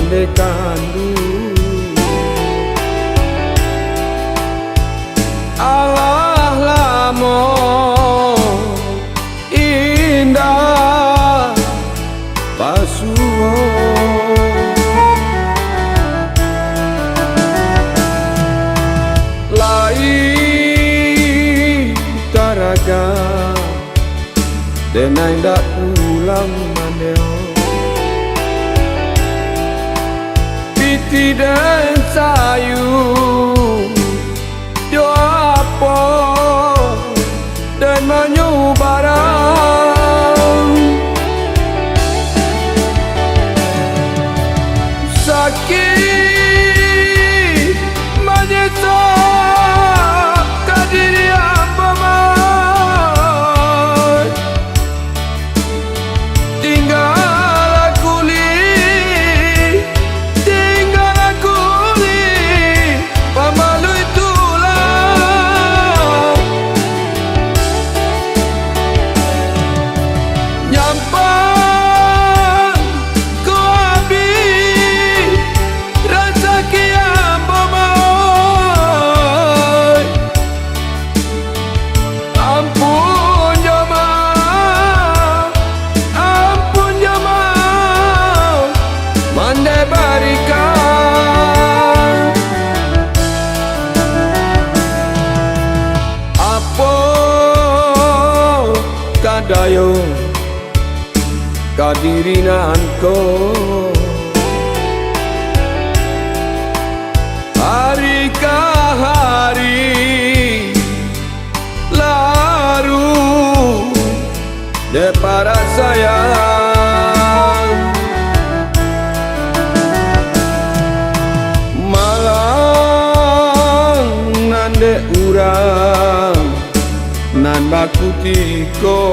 mandekandu. Allah lamo indah pasuwo lai taraga denai dak pulang mandeo piti dan sayu yo apa dan menyubarang sakit menyesal kadiri apa mai tinggal aku li pamalu itulah nyampan ku habis rasa kiam bomai ampun jamaah mandai barikan apa kadayo kadirinanku hari ke hari larut de para sayang malang nande urang nan baku tiko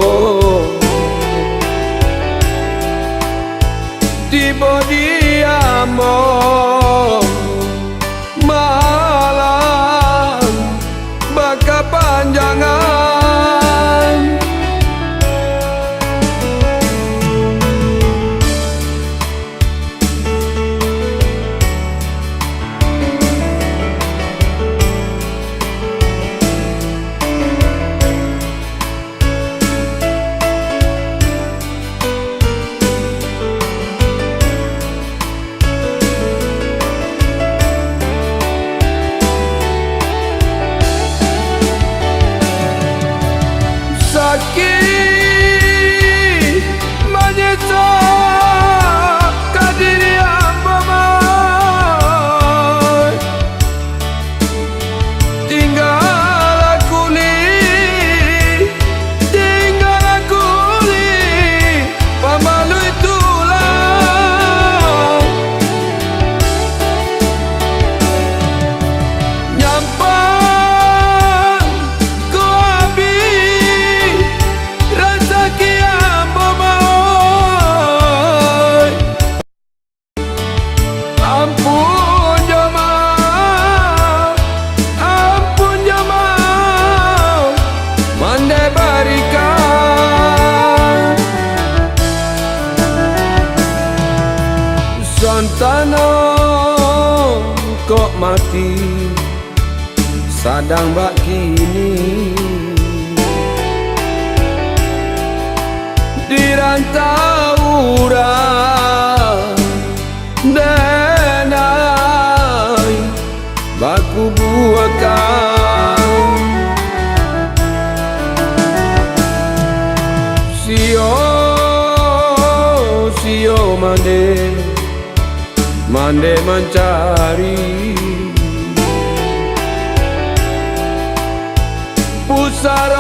tiba diamo malam baka panjangan sakit menyesal kadiri apa mai tinggal aku li pamalu itulah nyampan ku habis rasa kiam bomai ampun jamaah mandai barikan santana kok mati sadang bak kini dirantau urang denai baku buakan sio mande mencari pusara